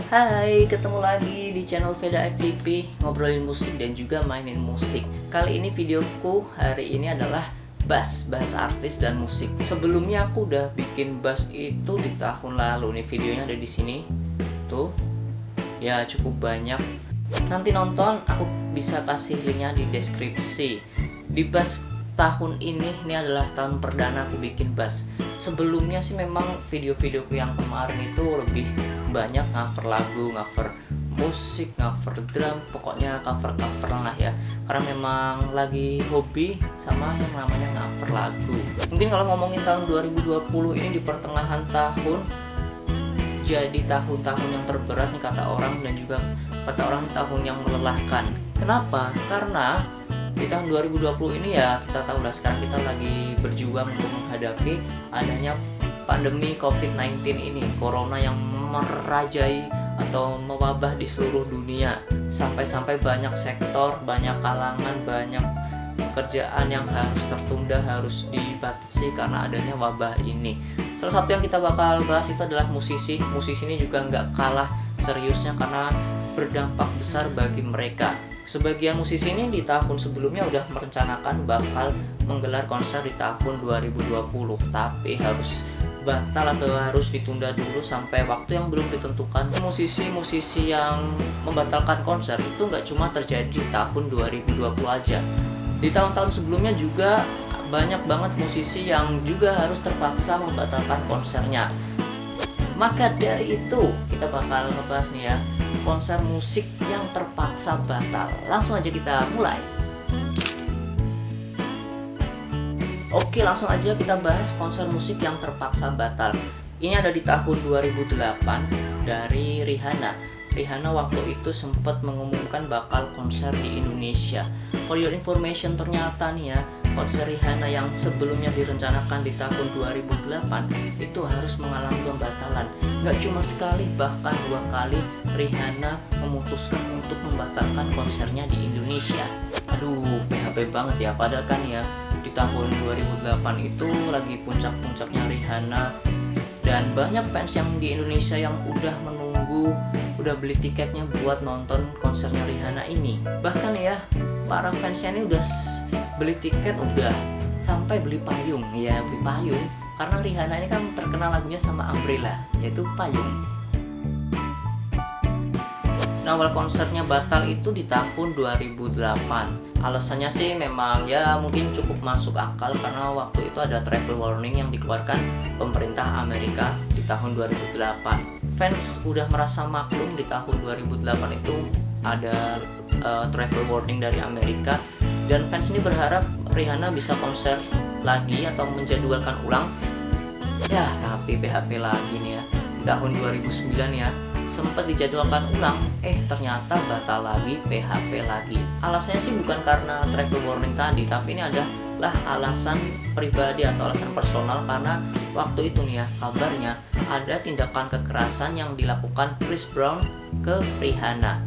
Hai, ketemu lagi di channel Veda FVP, ngobrolin musik dan juga mainin musik. Kali ini videoku hari ini adalah bass artis dan musik. Sebelumnya aku udah bikin bass itu di tahun lalu. Nih videonya ada di sini. Tuh. Ya, cukup banyak. Nanti nonton, aku bisa kasih linknya di deskripsi. Di bass tahun ini adalah tahun perdana aku bikin bass. Sebelumnya sih memang video-videoku yang kemarin itu lebih banyak cover lagu, cover musik, cover drum, pokoknya cover-cover lah ya. Karena memang lagi hobi sama yang namanya cover lagu. Mungkin kalau ngomongin tahun 2020 ini di pertengahan tahun jadi tahun-tahun yang terberat nih kata orang, dan juga kata orang ini tahun yang melelahkan. Kenapa? Karena di tahun 2020 ini ya kita tahu lah, sekarang kita lagi berjuang untuk menghadapi adanya pandemi COVID-19 ini, corona yang merajai atau mewabah di seluruh dunia, sampai-sampai banyak sektor, banyak kalangan, banyak pekerjaan yang harus tertunda, harus dibatasi karena adanya wabah ini. Salah satu yang kita bakal bahas itu adalah musisi. Musisi ini juga nggak kalah seriusnya karena berdampak besar bagi mereka. Sebagian musisi ini di tahun sebelumnya udah merencanakan bakal menggelar konser di tahun 2020, tapi harus batal atau harus ditunda dulu sampai waktu yang belum ditentukan. Musisi-musisi yang membatalkan konser itu nggak cuma terjadi di tahun 2020 aja. Di tahun-tahun sebelumnya juga banyak banget musisi yang juga harus terpaksa membatalkan konsernya. Maka dari itu kita bakal ngebahas nih ya, konser musik yang terpaksa batal. Langsung aja kita mulai. Oke, langsung aja kita bahas konser musik yang terpaksa batal. Ini ada di tahun 2008 dari Rihanna. Rihanna waktu itu sempat mengumumkan bakal konser di Indonesia. For your information, ternyata nih ya, konser Rihanna yang sebelumnya direncanakan di tahun 2008 itu harus mengalami pembatalan. Gak cuma sekali, bahkan 2 kali Rihanna memutuskan untuk membatalkan konsernya di Indonesia. Aduh, PHP banget ya. Padahal kan ya, di tahun 2008 itu lagi puncak-puncaknya Rihanna, dan banyak fans yang di Indonesia yang udah menunggu, udah beli tiketnya buat nonton konsernya Rihanna ini. Bahkan ya, para fansnya ini udah beli tiket, udah sampai beli payung. Ya, beli payung karena Rihanna ini kan terkenal lagunya sama Umbrella, yaitu payung. Nah, awal konsernya batal itu di tahun 2008. Alasannya sih memang ya mungkin cukup masuk akal, karena waktu itu ada travel warning yang dikeluarkan pemerintah Amerika di tahun 2008. Fans udah merasa maklum di tahun 2008 itu ada travel warning dari Amerika, dan fans ini berharap Rihanna bisa konser lagi atau menjadwalkan ulang. Ya, tapi PHP lagi nih ya. Di tahun 2009 ya, sempat dijadwalkan ulang, ternyata batal lagi, PHP lagi. Alasannya sih bukan karena travel warning tadi, tapi ini adalah alasan pribadi atau alasan personal, karena waktu itu nih ya, kabarnya ada tindakan kekerasan yang dilakukan Chris Brown ke Rihanna.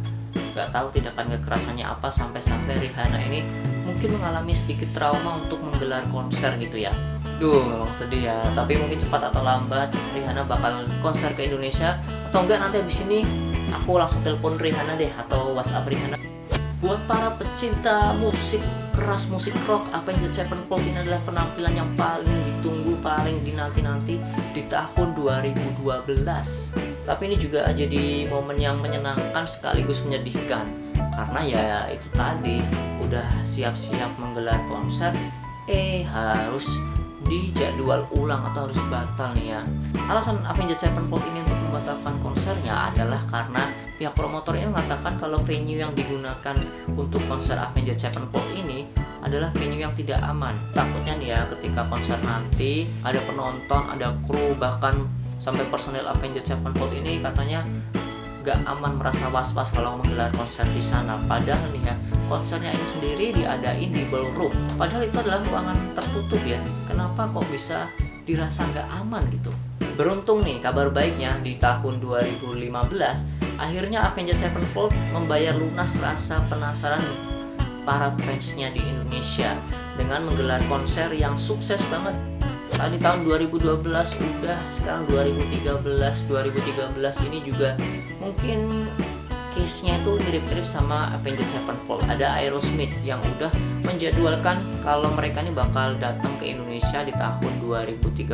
Gak tahu tindakan kekerasannya apa sampai-sampai Rihanna ini mungkin mengalami sedikit trauma untuk menggelar konser gitu ya. Duh, memang sedih ya. Tapi mungkin cepat atau lambat Rihanna bakal konser ke Indonesia. Atau enggak, nanti abis ini aku langsung telepon Rihanna deh, atau WhatsApp Rihanna. Buat para pecinta musik keras, musik rock, Avenged Sevenfold ini adalah penampilan yang paling ditunggu, paling dinanti-nanti di tahun 2012. Tapi ini juga jadi momen yang menyenangkan sekaligus menyedihkan, karena ya itu tadi, udah siap-siap menggelar konser, harus dijadwal ulang atau harus batal nih ya. Alasan Avenged Sevenfold ini untuk membatalkan konsernya adalah karena pihak promotor ini mengatakan kalau venue yang digunakan untuk konser Avenged Sevenfold ini adalah venue yang tidak aman. Takutnya nih ya, ketika konser nanti ada penonton, ada kru, bahkan sampai personel Avenged Sevenfold ini katanya gak aman, merasa was-was kalau menggelar konser di sana. Padahal nih ya, konsernya ini sendiri diadain di ballroom, padahal itu adalah ruangan tertutup ya. Kenapa kok bisa dirasa gak aman gitu? Beruntung nih, kabar baiknya di tahun 2015 akhirnya Avenged Sevenfold membayar lunas rasa penasaran para fansnya di Indonesia dengan menggelar konser yang sukses banget. Tadi tahun 2012 udah, sekarang 2013 ini juga mungkin case-nya itu mirip-mirip sama Avenged Sevenfold. Ada Aerosmith yang udah menjadwalkan kalau mereka ini bakal datang ke Indonesia di tahun 2013.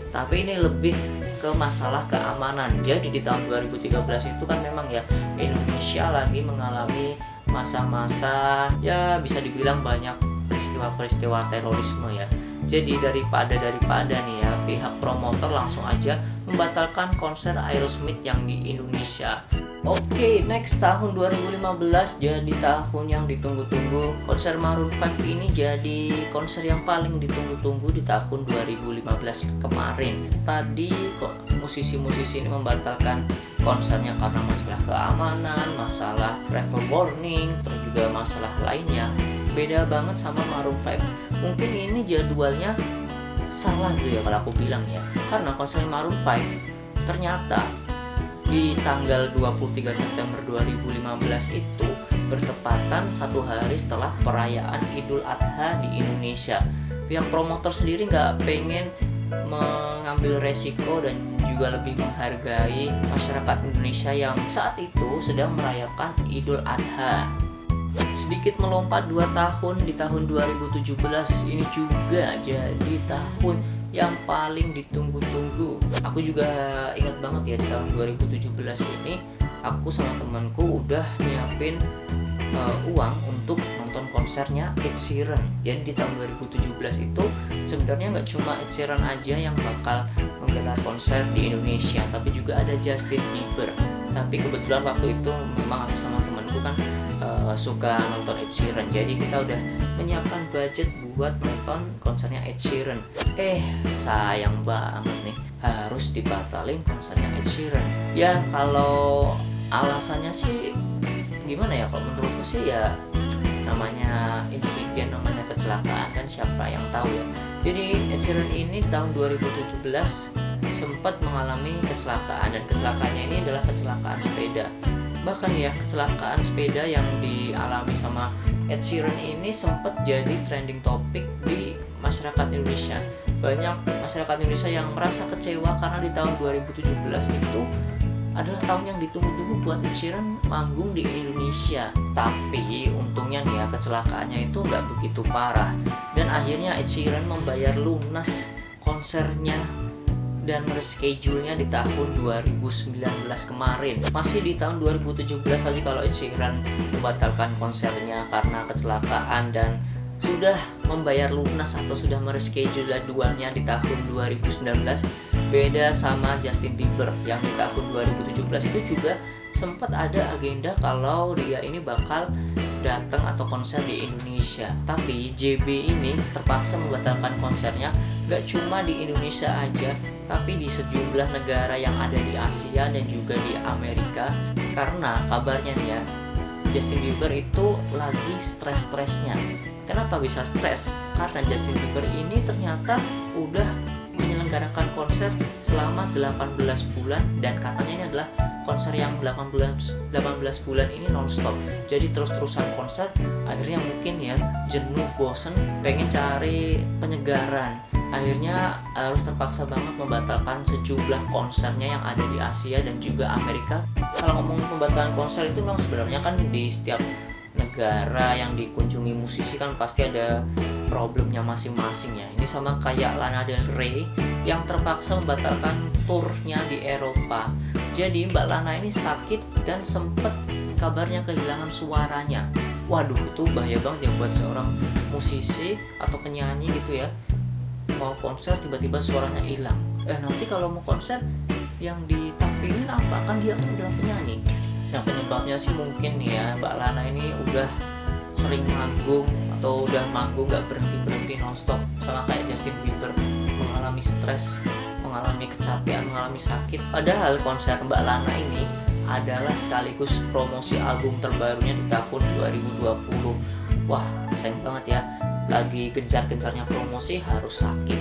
Tapi ini lebih ke masalah keamanan. Jadi di tahun 2013 itu kan memang ya Indonesia lagi mengalami masa-masa ya bisa dibilang banyak peristiwa-peristiwa terorisme ya. Jadi daripada nih ya, pihak promotor langsung aja membatalkan konser Aerosmith yang di Indonesia. Oke, next tahun 2015 jadi tahun yang ditunggu-tunggu. Konser Maroon 5 ini jadi konser yang paling ditunggu-tunggu di tahun 2015 kemarin. Tadi kok musisi-musisi ini membatalkan konsernya karena masalah keamanan, masalah travel warning, terus juga masalah lainnya. Beda banget sama Maroon 5. Mungkin ini jadwalnya salah gitu ya kalau aku bilang ya. Karena konser Maroon 5 ternyata di tanggal 23 September 2015 itu bertepatan satu hari setelah perayaan Idul Adha di Indonesia. Pihak promotor sendiri nggak pengen mengambil resiko dan juga lebih menghargai masyarakat Indonesia yang saat itu sedang merayakan Idul Adha. Sedikit melompat 2 tahun, di tahun 2017 ini juga jadi tahun yang paling ditunggu-tunggu. Aku juga ingat banget ya di tahun 2017 ini aku sama temanku udah nyiapin uang untuk nonton konsernya Ed Sheeran. Jadi di tahun 2017 itu sebenarnya nggak cuma Ed Sheeran aja yang bakal menggelar konser di Indonesia, tapi juga ada Justin Bieber. Tapi kebetulan waktu itu memang aku sama temanku kan suka nonton Ed Sheeran, jadi kita udah menyiapkan budget buat nonton konsernya Ed Sheeran. Sayang banget nih harus dibatalin konsernya Ed Sheeran. Ya kalau alasannya sih gimana ya, kalau menurutku sih ya namanya insiden, namanya kecelakaan kan siapa yang tahu ya. Jadi Ed Sheeran ini tahun 2017 sempat mengalami kecelakaan, dan kecelakaannya ini adalah kecelakaan sepeda. Bahkan ya kecelakaan sepeda yang dialami sama Ed Sheeran ini sempat jadi trending topik di masyarakat Indonesia. Banyak masyarakat Indonesia yang merasa kecewa karena di tahun 2017 itu adalah tahun yang ditunggu-tunggu buat Ed Sheeran manggung di Indonesia. Tapi untungnya nih ya kecelakaannya itu nggak begitu parah, dan akhirnya Ed Sheeran membayar lunas konsernya dan reschedule-nya di tahun 2019 kemarin. Masih di tahun 2017 lagi kalau Ed Sheeran membatalkan konsernya karena kecelakaan dan sudah membayar lunas atau sudah mereschedule jadwalnya di tahun 2019. Beda sama Justin Bieber yang di tahun 2017 itu juga sempat ada agenda kalau dia ini bakal datang atau konser di Indonesia. Tapi JB ini terpaksa membatalkan konsernya gak cuma di Indonesia aja, tapi di sejumlah negara yang ada di Asia dan juga di Amerika. Karena kabarnya nih ya, Justin Bieber itu lagi stres-stresnya. Kenapa bisa stres? Karena Justin Bieber ini ternyata udah menyelenggarakan konser selama 18 bulan, dan katanya ini adalah konser yang 18 bulan ini non-stop. Jadi terus-terusan konser, akhirnya mungkin ya jenuh, bosen, pengen cari penyegaran. Akhirnya harus terpaksa banget membatalkan sejumlah konsernya yang ada di Asia dan juga Amerika. Kalau ngomongin pembatalan konser itu memang sebenarnya kan di setiap negara yang dikunjungi musisi kan pasti ada problemnya masing-masing ya. Ini sama kayak Lana Del Rey yang terpaksa membatalkan turnya di Eropa. Jadi Mbak Lana ini sakit dan sempet kabarnya kehilangan suaranya. Waduh, itu bahaya banget ya buat seorang musisi atau penyanyi gitu ya. Mau konser tiba-tiba suaranya hilang. Nanti kalau mau konser yang ditampilin apa? Kan dia kan udah penyanyi. Nah penyebabnya sih mungkin ya Mbak Lana ini udah sering manggung atau udah manggung gak berhenti-berhenti non-stop, sama kayak Justin Bieber, mengalami stres, mengalami kecapean, mengalami sakit. Padahal konser Mbak Lana ini adalah sekaligus promosi album terbarunya di tahun 2020. Wah sayang banget ya, lagi gencar-gencarnya promosi harus sakit.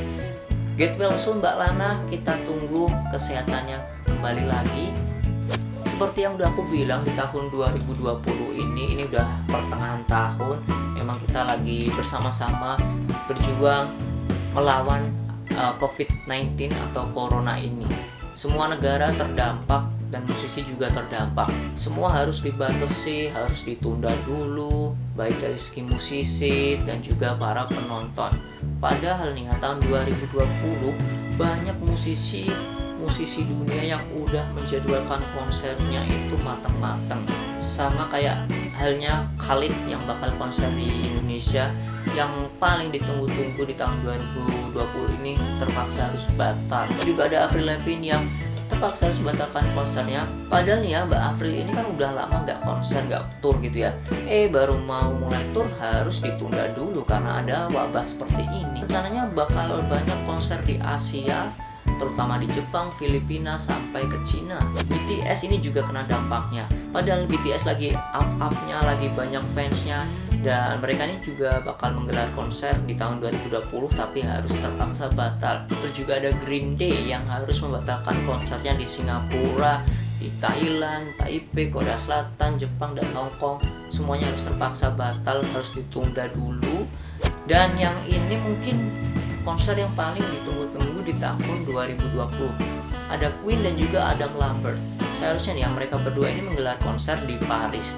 Get well soon Mbak Lana, kita tunggu kesehatannya kembali lagi. Seperti yang udah aku bilang, di tahun 2020 ini udah pertengahan tahun, memang kita lagi bersama-sama berjuang melawan COVID-19 atau Corona ini. Semua negara terdampak dan musisi juga terdampak. Semua harus dibatasi, harus ditunda dulu, baik dari segi musisi dan juga para penonton. Padahal nih tahun 2020 banyak musisi dunia yang udah menjadwalkan konsernya itu matang-matang. Sama kayak halnya Khalid yang bakal konser di Indonesia yang paling ditunggu-tunggu di tahun 2020 ini terpaksa harus batal. Juga ada Avril Lavigne yang terpaksa harus batalkan konsernya. Padahal nih ya, Mbak Avril ini kan udah lama nggak konser, nggak tour gitu ya. Baru mau mulai tour harus ditunda dulu karena ada wabah seperti ini. Rencananya bakal banyak konser di Asia, terutama di Jepang, Filipina, sampai ke Cina. BTS ini juga kena dampaknya. Padahal BTS lagi up-upnya, lagi banyak fansnya, dan mereka ini juga bakal menggelar konser di tahun 2020 tapi harus terpaksa batal. Terus juga ada Green Day yang harus membatalkan konsernya di Singapura, di Thailand, Taipei, Korea Selatan, Jepang, dan Hong Kong. Semuanya harus terpaksa batal, harus ditunda dulu. Dan yang ini mungkin konser yang paling ditunggu-tunggu di tahun 2020. Ada Queen dan juga Adam Lambert. Seharusnya nih mereka berdua ini menggelar konser di Paris,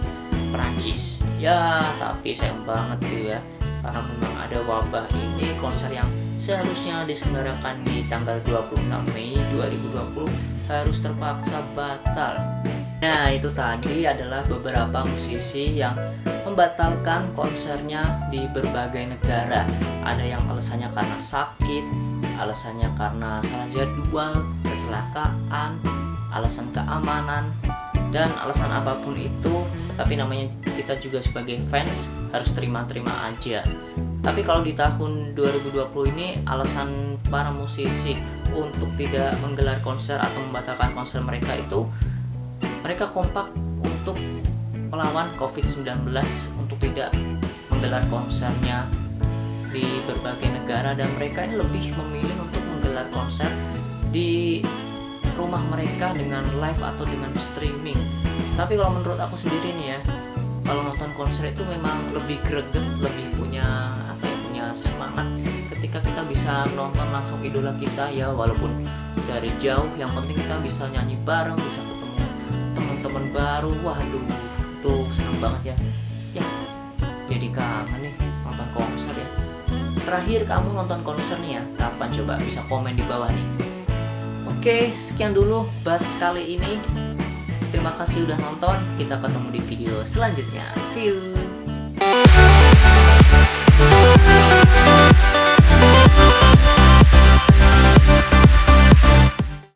Perancis. Ya, tapi sayang banget tuh ya, karena memang ada wabah ini, konser yang seharusnya diselenggarakan di tanggal 26 Mei 2020 harus terpaksa batal. Nah, itu tadi adalah beberapa musisi yang membatalkan konsernya di berbagai negara. Ada yang alasannya karena sakit, alasannya karena salah jadwal, kecelakaan, alasan keamanan, dan alasan apapun itu. Tapi namanya kita juga sebagai fans harus terima-terima aja. Tapi kalau di tahun 2020 ini alasan para musisi untuk tidak menggelar konser atau membatalkan konser mereka itu, mereka kompak untuk melawan COVID-19, untuk tidak menggelar konsernya di berbagai negara, dan mereka ini lebih memilih untuk menggelar konser di rumah mereka dengan live atau dengan streaming. Tapi kalau menurut aku sendiri nih ya, kalau nonton konser itu memang lebih greget, lebih punya semangat ketika kita bisa nonton langsung idola kita ya, walaupun dari jauh. Yang penting kita bisa nyanyi bareng, bisa ketemu teman-teman baru. Waduh, itu seneng banget ya. Jadi kangen nih nonton konser ya. Terakhir kamu nonton konser nih ya kapan? Coba bisa komen di bawah nih. Oke, sekian dulu bahas kali ini. Terima kasih udah nonton. Kita ketemu di video selanjutnya. See you.